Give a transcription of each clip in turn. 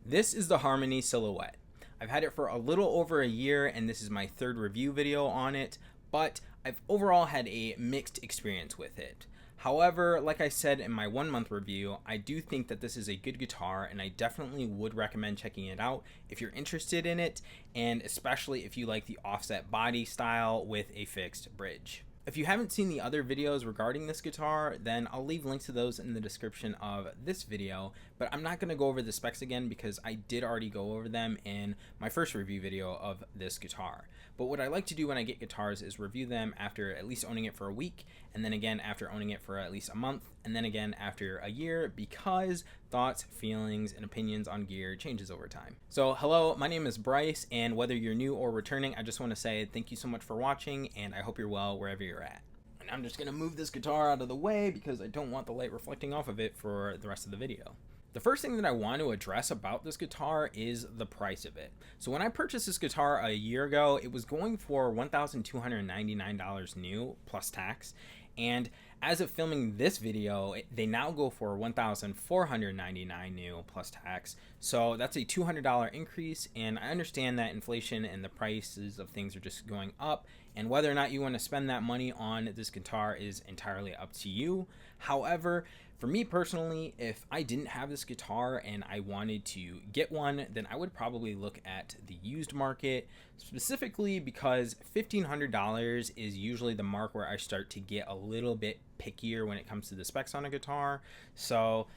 This is the Harmony Silhouette. I've had it for a little over a year and this is my third review video on it, but I've overall had a mixed experience with it. However, like I said in my 1 month review, I do think that this is a good guitar and I definitely would recommend checking it out if you're interested in it, and especially if you like the offset body style with a fixed bridge. If you haven't seen the other videos regarding this guitar, then I'll leave links to those in the description of this video, but I'm not going to go over the specs again because I did already go over them in my first review video of this guitar. But what I like to do when I get guitars is review them after at least owning it for a week, and then again after owning it for at least a month, and then again after a year, because thoughts, feelings, and opinions on gear changes over time. So hello, my name is Bryce, and whether you're new or returning, I just want to say thank you so much for watching, and I hope you're well wherever you're at. And I'm just going to move this guitar out of the way because I don't want the light reflecting off of it for the rest of the video. The first thing that I want to address about this guitar is the price of it. So when I purchased this guitar a year ago, it was going for $1,299 new plus tax. And as of filming this video, they now go for $1,499 new plus tax. So that's a $200 increase, and I understand that inflation and the prices of things are just going up, and whether or not you want to spend that money on this guitar is entirely up to you. However, for me personally, if I didn't have this guitar and I wanted to get one, then I would probably look at the used market, specifically because $1,500 is usually the mark where I start to get a little bit pickier when it comes to the specs on a guitar. So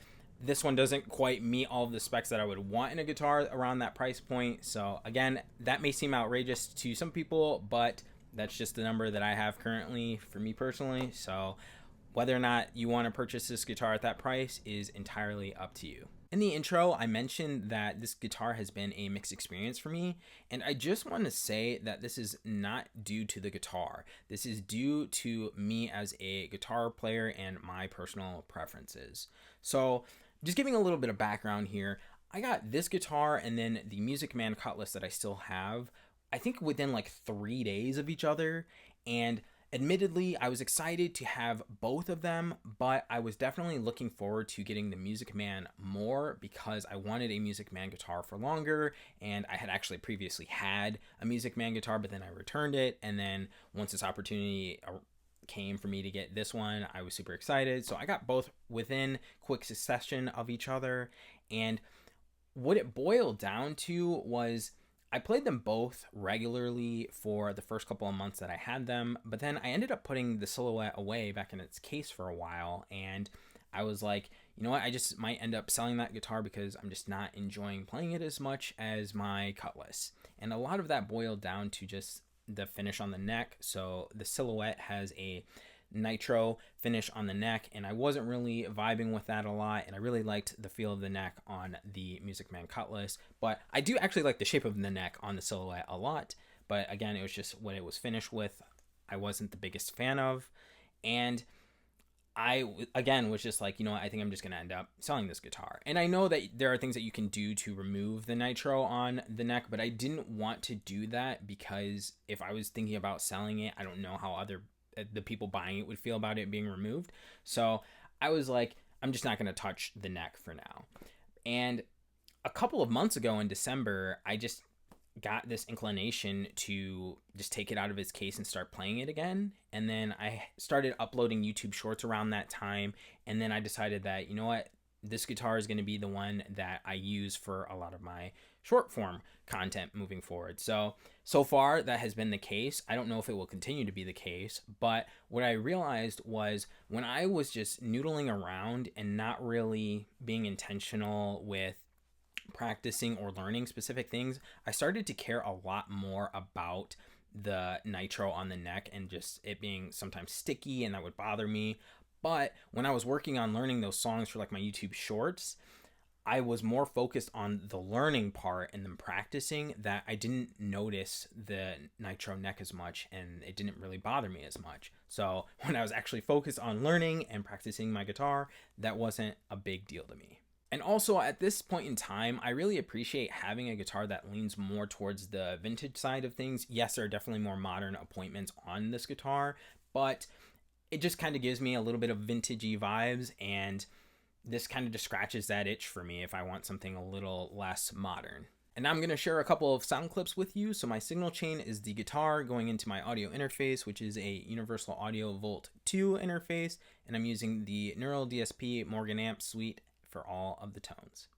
this one doesn't quite meet all of the specs that I would want in a guitar around that price point. So again, that may seem outrageous to some people, but that's just the number that I have currently for me personally. So whether or not you want to purchase this guitar at that price is entirely up to you. In the intro, I mentioned that this guitar has been a mixed experience for me, and I just want to say that this is not due to the guitar. This is due to me as a guitar player and my personal preferences. So, just giving a little bit of background here, I got this guitar and then the Music Man Cutlass that I still have, I think within like 3 days of each other, and admittedly, I was excited to have both of them, but I was definitely looking forward to getting the Music Man more because I wanted a Music Man guitar for longer, and I had actually previously had a Music Man guitar, but then I returned it, and then once this opportunity came for me to get this one, I was super excited. So I got both within quick succession of each other, and what it boiled down to was I played them both regularly for the first couple of months that I had them, but then I ended up putting the Silhouette away back in its case for a while, and I was like, you know what, I just might end up selling that guitar because I'm just not enjoying playing it as much as my Cutlass. And a lot of that boiled down to just the finish on the neck. So the Silhouette has a nitro finish on the neck, and I wasn't really vibing with that a lot, and I really liked the feel of the neck on the Music Man Cutlass, but I do actually like the shape of the neck on the Silhouette a lot. But again, it was just what it was finished with I wasn't the biggest fan of, and I again was just like, you know what, I think I'm just gonna end up selling this guitar. And I know that there are things that you can do to remove the nitro on the neck, but I didn't want to do that because if I was thinking about selling it, I don't know how the people buying it would feel about it being removed. So I was like, I'm just not going to touch the neck for now. And a couple of months ago in December, I just got this inclination to just take it out of its case and start playing it again. And then I started uploading YouTube shorts around that time. And then I decided that, you know what, this guitar is going to be the one that I use for a lot of my short form content moving forward. So far that has been the case. I don't know if it will continue to be the case, but what I realized was when I was just noodling around and not really being intentional with practicing or learning specific things, I started to care a lot more about the nitro on the neck and just it being sometimes sticky, and that would bother me. But when I was working on learning those songs for like my YouTube shorts, I was more focused on the learning part and then practicing that I didn't notice the nitro neck as much, and it didn't really bother me as much. So when I was actually focused on learning and practicing my guitar, that wasn't a big deal to me. And also at this point in time, I really appreciate having a guitar that leans more towards the vintage side of things. Yes, there are definitely more modern appointments on this guitar, but it just kind of gives me a little bit of vintagey vibes, and this kind of just scratches that itch for me if I want something a little less modern. And now I'm going to share a couple of sound clips with you. So my signal chain is the guitar going into my audio interface, which is a Universal Audio Volt 2 interface, and I'm using the Neural DSP Morgan Amp suite for all of the tones.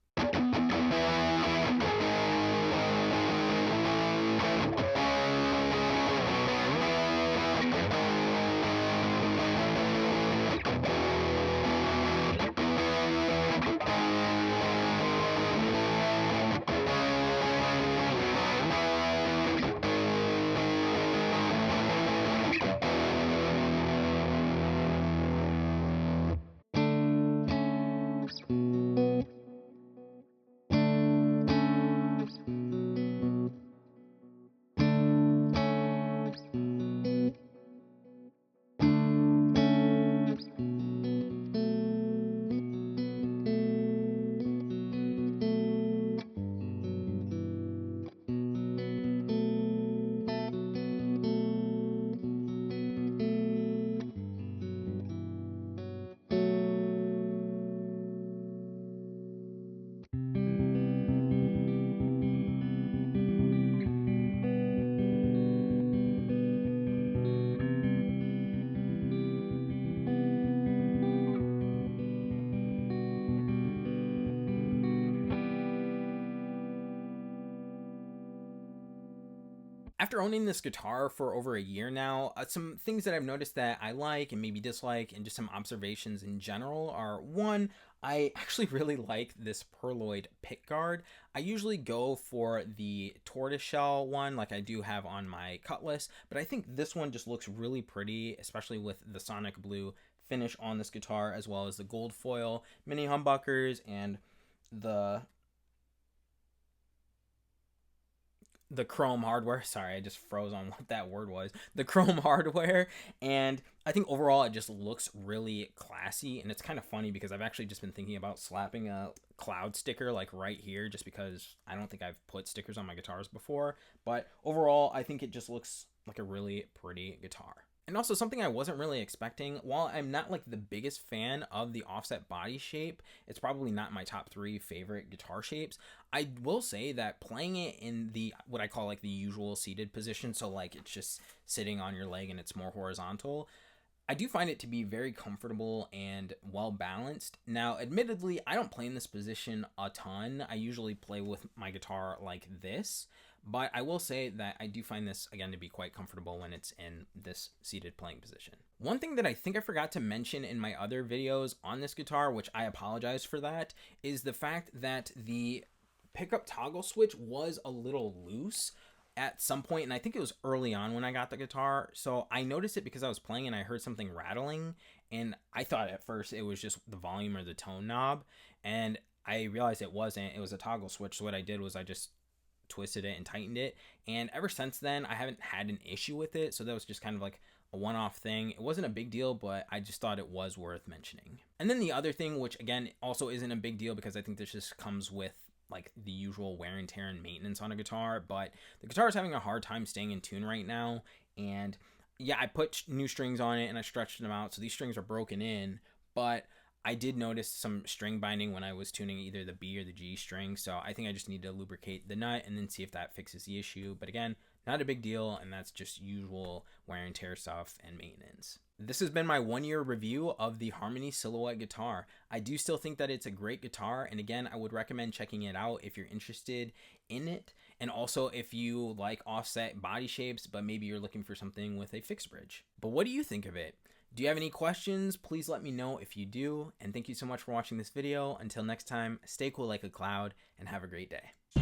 After owning this guitar for over a year now, some things that I've noticed that I like and maybe dislike, and just some observations in general are: one, I actually really like this Perloyd pickguard. I usually go for the tortoiseshell one like I do have on my Cutlass, but I think this one just looks really pretty, especially with the Sonic Blue finish on this guitar, as well as the gold foil mini humbuckers and the chrome hardware. Sorry, I just froze on what that word was. The chrome hardware. And I think overall it just looks really classy. And it's kind of funny because I've actually just been thinking about slapping a cloud sticker like right here, just because I don't think I've put stickers on my guitars before. But overall, I think it just looks like a really pretty guitar. And also something I wasn't really expecting, while I'm not like the biggest fan of the offset body shape, it's probably not my top 3 favorite guitar shapes. I will say that playing it in the, what I call like the usual seated position, so like it's just sitting on your leg and it's more horizontal, I do find it to be very comfortable and well balanced. Now, admittedly, I don't play in this position a ton. I usually play with my guitar like this, but I will say that I do find this, again, to be quite comfortable when it's in this seated playing position. One thing that I think I forgot to mention in my other videos on this guitar, which I apologize for that, is the fact that the pickup toggle switch was a little loose at some point, and I think it was early on when I got the guitar. So I noticed it because I was playing and I heard something rattling, and I thought at first it was just the volume or the tone knob, and I realized it wasn't. It was a toggle switch. So what I did was I just twisted it and tightened it, and ever since then I haven't had an issue with it. So that was just kind of like a one-off thing. It wasn't a big deal, but I just thought it was worth mentioning. And then the other thing, which again also isn't a big deal because I think this just comes with like the usual wear and tear and maintenance on a guitar, but the guitar is having a hard time staying in tune right now. And yeah, I put new strings on it and I stretched them out, so these strings are broken in, but I did notice some string binding when I was tuning either the B or the G string, so I think I just need to lubricate the nut and then see if that fixes the issue. But again, not a big deal, and that's just usual wear and tear stuff and maintenance. This has been my 1-year review of the Harmony Silhouette guitar. I do still think that it's a great guitar, and again, I would recommend checking it out if you're interested in it, and also if you like offset body shapes, but maybe you're looking for something with a fixed bridge. But what do you think of it? Do you have any questions? Please let me know if you do, and thank you so much for watching this video. Until next time, stay cool like a cloud, and have a great day.